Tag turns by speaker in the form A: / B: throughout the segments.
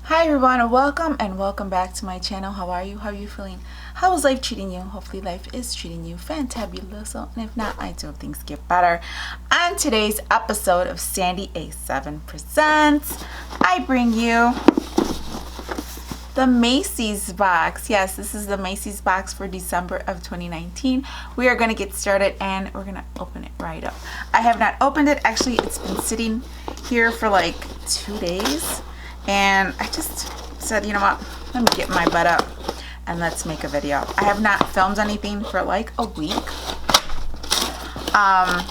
A: Hi everyone, welcome back to my channel. How are you? How are you feeling? How is life treating you? Hopefully life is treating you fantabulous, and if not, I do hope things get better. On today's episode of Sandy A7 Presents, I bring you the Macy's box. Yes, this is the Macy's box for December of 2019. We are going to get started and we're going to open it right up. I have not opened it. Actually, it's been sitting here for like 2 days. And I just said, you know what, let me get my butt up and let's make a video. I have not filmed anything for like a week. I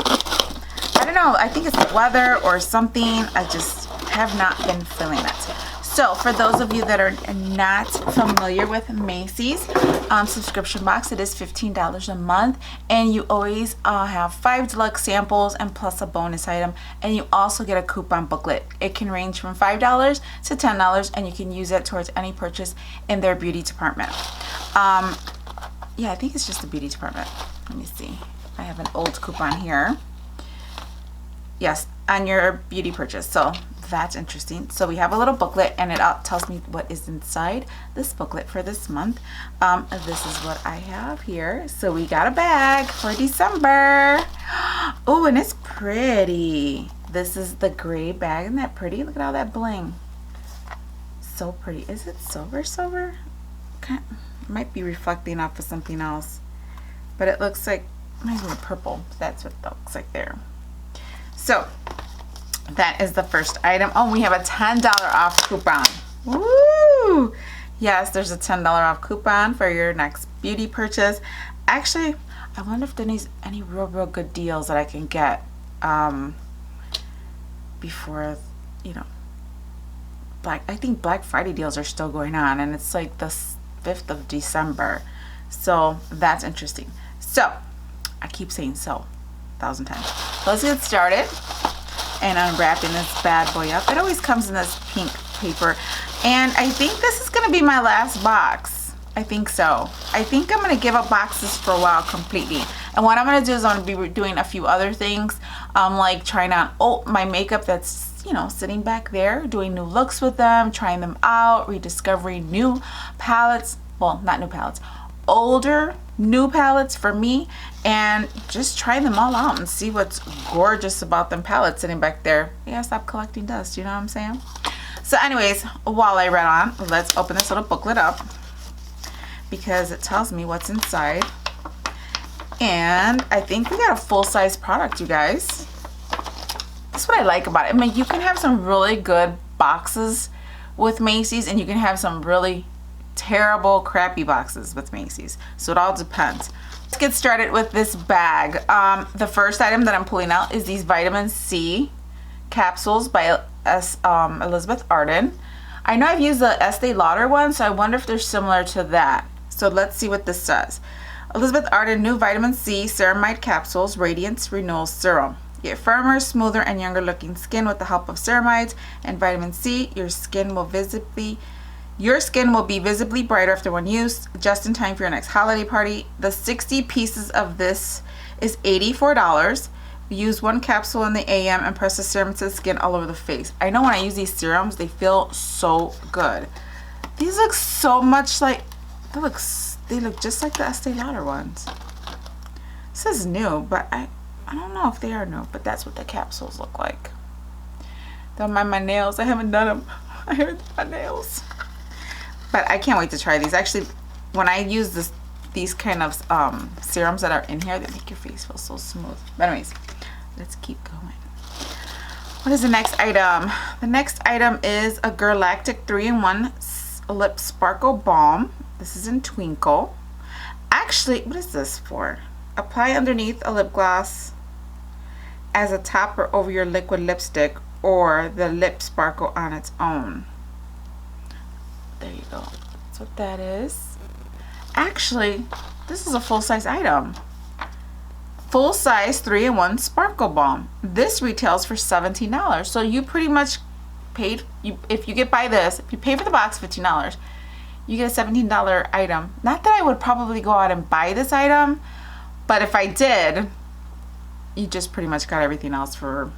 A: don't know, I think it's the weather or something. I just have not been feeling it. So for those of you that are not familiar with Macy's subscription box, it is $15 a month, and you always have 5 deluxe samples and plus a bonus item, and you also get a coupon booklet. It can range from $5 to $10, and you can use it towards any purchase in their beauty department. Yeah, I think it's just the beauty department. Let me see. I have an old coupon here. Yes, on your beauty purchase. So that's interesting. So we have a little booklet, and it tells me what is inside this booklet for this month. This is what I have here. So we got a bag for December. Oh, and it's pretty. This is the gray bag. Isn't that pretty? Look at all that bling. So pretty. Is it silver? It might be reflecting off of something else, but it looks like, it might be purple. That's what it looks like there. So that is the first item. Oh, we have a $10 off coupon. Woo! Yes, there's a $10 off coupon for your next beauty purchase. Actually, I wonder if there's any real good deals that I can get before, you know, I think Black Friday deals are still going on, and it's like the 5th of December. So that's interesting. So I keep saying so 1,000 times. Let's get started and unwrapping this bad boy up. It always comes in this pink paper, and I think this is gonna be my last box. I think so. I think I'm gonna give up boxes for a while completely, and what I'm gonna do is I'm gonna be doing a few other things, like trying out my makeup that's, you know, sitting back there, doing new looks with them, trying them out, rediscovering new palettes. Well, not new palettes, older new palettes for me, and just try them all out and see what's gorgeous about them palettes sitting back there. Yeah, stop collecting dust, you know what I'm saying? So anyways, while I read on, let's open this little booklet up because it tells me what's inside. And I think we got a full-size product, you guys. That's what I like about it. I mean, you can have some really good boxes with Macy's, and you can have some really terrible, crappy boxes with Macy's. So it all depends. Let's get started with this bag. The first item that I'm pulling out is these vitamin C capsules by Elizabeth Arden. I know I've used the Estee Lauder one, so I wonder if they're similar to that. So let's see what this says. Elizabeth Arden new vitamin C Ceramide capsules, Radiance Renewal Serum. Get firmer, smoother, and younger looking skin with the help of ceramides and vitamin C. Your skin will be visibly brighter after one use, just in time for your next holiday party. The 60 pieces of this is $84. Use 1 capsule in the AM and press the serum to the skin all over the face. I know when I use these serums, they feel so good. These look so much like, they look just like the Estee Lauder ones. This is new, but I don't know if they are new, but that's what the capsules look like. Don't mind my nails. I haven't done them. I haven't done my nails. But I can't wait to try these. Actually, when I use these kind of serums that are in here, they make your face feel so smooth. But anyways, let's keep going. What is the next item? The next item is a Galactic 3-in-1 Lip Sparkle Balm. This is in Twinkle. Actually, what is this for? Apply underneath a lip gloss as a topper over your liquid lipstick or the lip sparkle on its own. There you go. That's what that is. Actually, this is a full-size item. Full-size 3-in-1 Sparkle Balm. This retails for $17. So you pretty much paid, if you buy this, if you pay for the box $15, you get a $17 item. Not that I would probably go out and buy this item, but if I did, you just pretty much got everything else for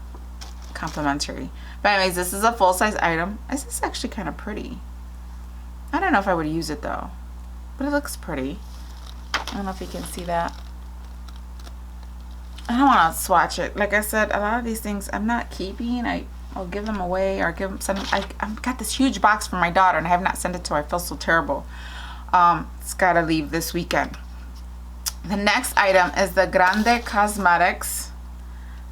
A: complimentary. But anyways, this is a full-size item. This is actually kind of pretty. I don't know if I would use it though, but it looks pretty. I don't know if you can see that. I don't want to swatch it. Like I said, a lot of these things I'm not keeping. I'll give them away or give them some. I've got this huge box for my daughter and I have not sent it to her. I feel so terrible. It's got to leave this weekend. The next item is the Grande Cosmetics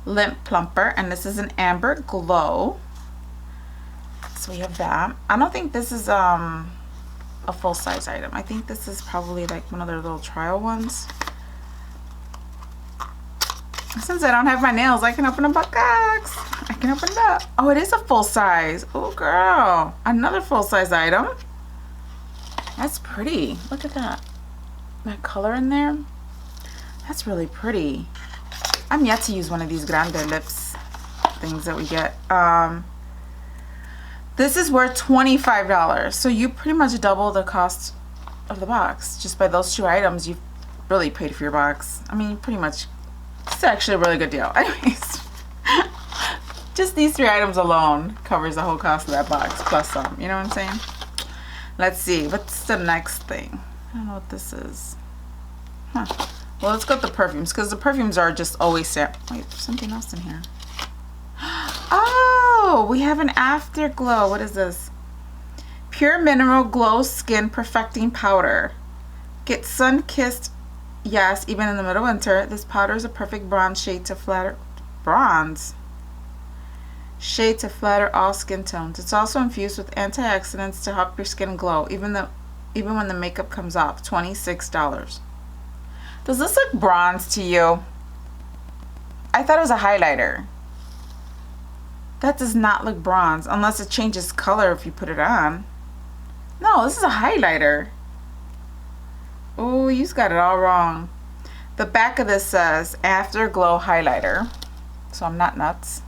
A: Lip Plumper, and this is an Amber Glow. So we have that. I don't think this is a full-size item. I think this is probably like one of their little trial ones. Since I don't have my nails, I can open a box. I can open it up. Oh, it is a full size. Oh, girl. Another full-size item. That's pretty. Look at that. That color in there. That's really pretty. I'm yet to use one of these Grande lips things that we get. This is worth $25. So you pretty much double the cost of the box. Just by those 2 items, you've really paid for your box. I mean, pretty much. It's actually a really good deal. Anyways, just these 3 items alone covers the whole cost of that box, plus some. You know what I'm saying? Let's see. What's the next thing? I don't know what this is. Huh. Well, let's go with the perfumes, because the perfumes are just always set. Wait, there's something else in here. Oh, we have an Afterglow. What is this? Pure Mineral Glow Skin Perfecting Powder. Get sun-kissed. Yes, even in the middle of winter, this powder is a perfect bronze shade to flatter all skin tones. It's also infused with antioxidants to help your skin glow, even when the makeup comes off. $26. Does this look bronze to you? I thought it was a highlighter. That does not look bronze unless it changes color if you put it on. No, this is a highlighter. Oh, you got it all wrong. The back of this says Afterglow Highlighter. So I'm not nuts.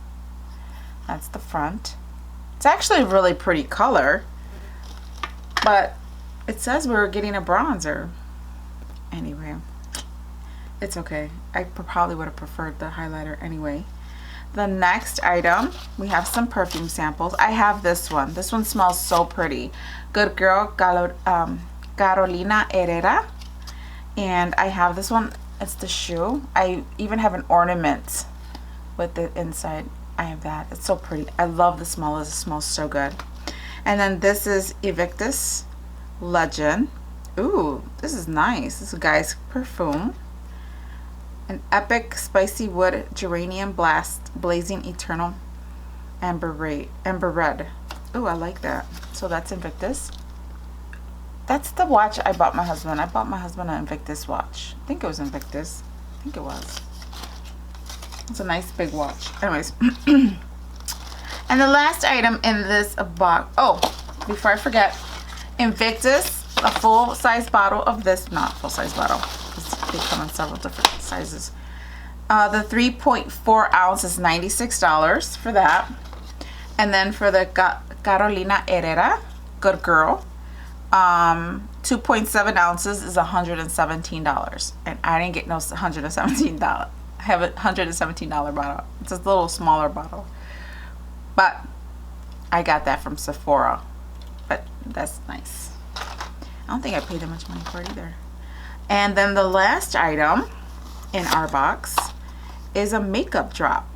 A: That's the front. It's actually a really pretty color. But it says we were getting a bronzer. Anyway, it's okay. I probably would have preferred the highlighter anyway. The next item, we have some perfume samples. I have this one. This one smells so pretty. Good Girl Carolina Herrera. And I have this one. It's the shoe. I even have an ornament with the inside. I have that. It's so pretty. I love the smell. It smells so good. And then this is Evictus Legend. Ooh, this is nice. This is a guy's perfume. An Epic Spicy Wood Geranium Blast Blazing Eternal Amber Red. Ooh, I like that. So that's Invictus. That's the watch I bought my husband. I bought my husband an Invictus watch. I think it was Invictus. I think it was. It's a nice big watch. Anyways. And the last item in this box. Oh, before I forget. Invictus, a full-size bottle of this. Not full-size bottle. They come in several different sizes. The 3.4 ounce is $96 for that. And then for the Carolina Herrera, Good Girl. 2.7 ounces is $117, and I didn't get no $117. I have a $117 bottle. It's a little smaller bottle, but I got that from Sephora. But that's nice. I don't think I paid that much money for it either. And then the last item in our box is a makeup drop,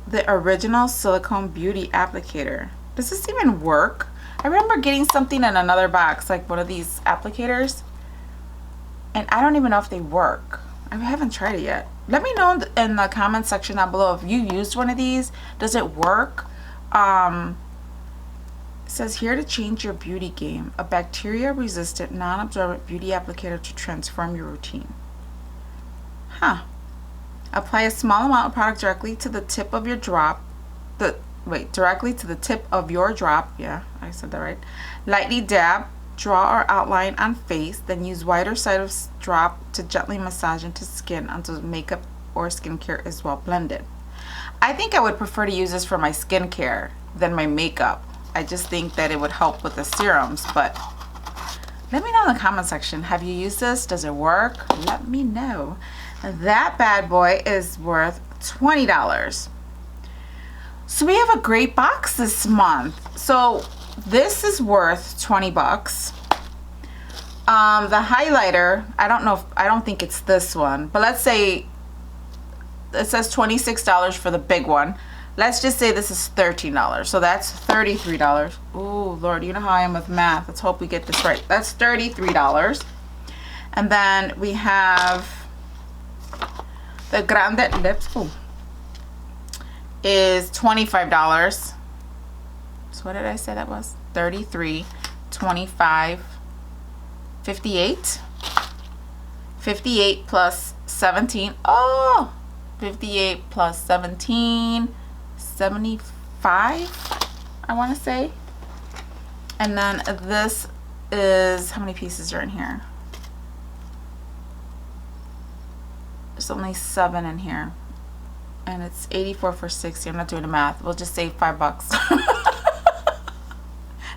A: the original silicone beauty applicator. Does this even work? I remember getting something in another box, like one of these applicators, and I don't even know if they work. I haven't tried it yet. Let me know in the comment section down below if you used one of these. Does it work? It says here to change your beauty game, a bacteria-resistant, non-absorbent beauty applicator to transform your routine. Huh. Apply a small amount of product directly to the tip of your drop. Directly to the tip of your drop. Yeah, I said that right. Lightly dab, draw or outline on face, then use wider side of drop to gently massage into skin until makeup or skincare is well blended. I think I would prefer to use this for my skincare than my makeup. I just think that it would help with the serums, but let me know in the comment section. Have you used this? Does it work? Let me know. That bad boy is worth $20. So we have a great box this month. So this is worth 20 bucks. The highlighter, I don't think it's this one, but let's say it says $26 for the big one. Let's just say this is $13. So that's $33. Oh, Lord, you know how I am with math. Let's hope we get this right. That's $33. And then we have the Grande lips. Ooh, is $25. So what did I say that was? 33, 25, 58. 58 plus 17. Oh, 58 plus 17. 75, I want to say. And then this is, how many pieces are in here? There's only 7 in here, and it's 84 for 60. I'm not doing the math. We'll just save $5.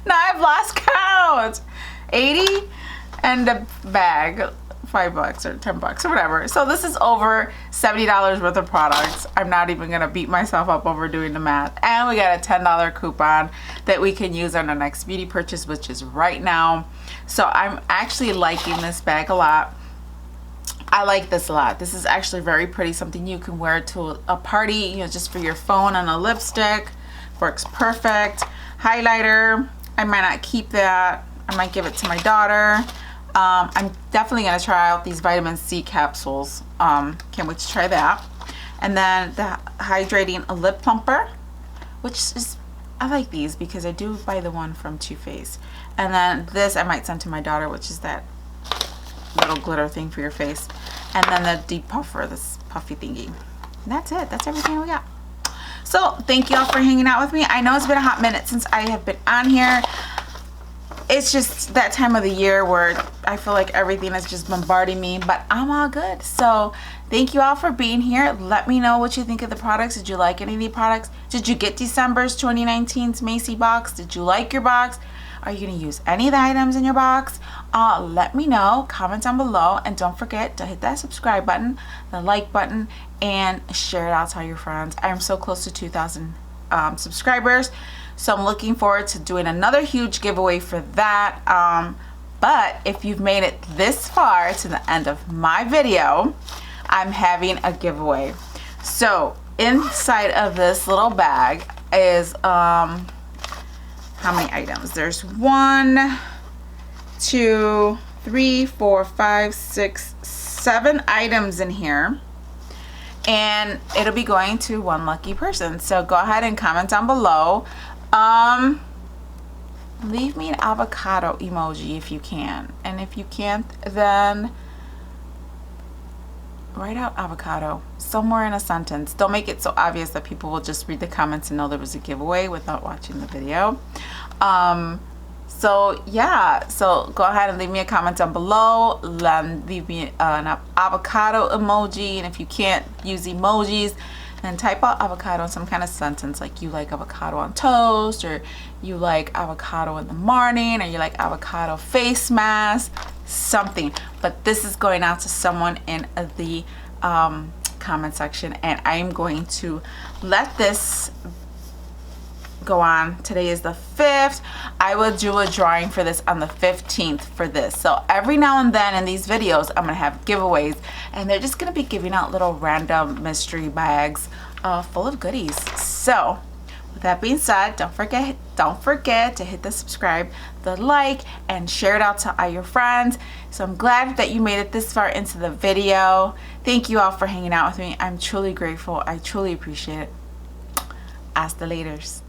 A: Now I've lost count. 80 and the bag, $5 or 10 bucks or whatever. So this is over $70 worth of products. I'm not even gonna beat myself up over doing the math. And we got a $10 coupon that we can use on our next beauty purchase, which is right now. So I'm actually liking this bag a lot. I like this a lot. This is actually very pretty, something you can wear to a party, you know, just for your phone, and a lipstick. Works perfect. Highlighter, I might not keep that. I might give it to my daughter. I'm definitely gonna try out these vitamin C capsules. Can't wait to try that. And then the Hydrating Lip Plumper, which is, I like these because I do buy the one from Too Faced. And then this I might send to my daughter, which is that little glitter thing for your face. And then the depuffer, this puffy thingy. And that's it. That's everything we got. So thank you all for hanging out with me. I know it's been a hot minute since I have been on here. It's just that time of the year where I feel like everything is just bombarding me, but I'm all good. So thank you all for being here. Let me know what you think of the products. Did you like any of the products? Did you get December's 2019's Macy box? Did you like your box? Are you going to use any of the items in your box? Let me know. Comment down below. And don't forget to hit that subscribe button, the like button, and share it out to all your friends. I'm so close to 2,000 subscribers. So I'm looking forward to doing another huge giveaway for that. But if you've made it this far to the end of my video, I'm having a giveaway. So inside of this little bag is how many items? There's 1, 2, 3, 4, 5, 6, 7 items in here. And it'll be going to one lucky person. So go ahead and comment down below. Leave me an avocado emoji if you can. And if you can't, then write out avocado somewhere in a sentence. Don't make it so obvious that people will just read the comments and know there was a giveaway without watching the video. So yeah, so go ahead and leave me a comment down below. Leave me an avocado emoji, and if you can't use emojis, then type out avocado in some kind of sentence, like you like avocado on toast, or you like avocado in the morning, or you like avocado face mask, something. But this is going out to someone in the comment section, and I'm going to let this go on. Today is the 5th. I will do a drawing for this on the 15th for this. So every now and then in these videos I'm gonna have giveaways, and they're just gonna be giving out little random mystery bags full of goodies. So with that being said, don't forget to hit the subscribe, the like, and share it out to all your friends. So I'm glad that you made it this far into the video. Thank you all for hanging out with me. I'm truly grateful. I truly appreciate it. Hasta Laterz.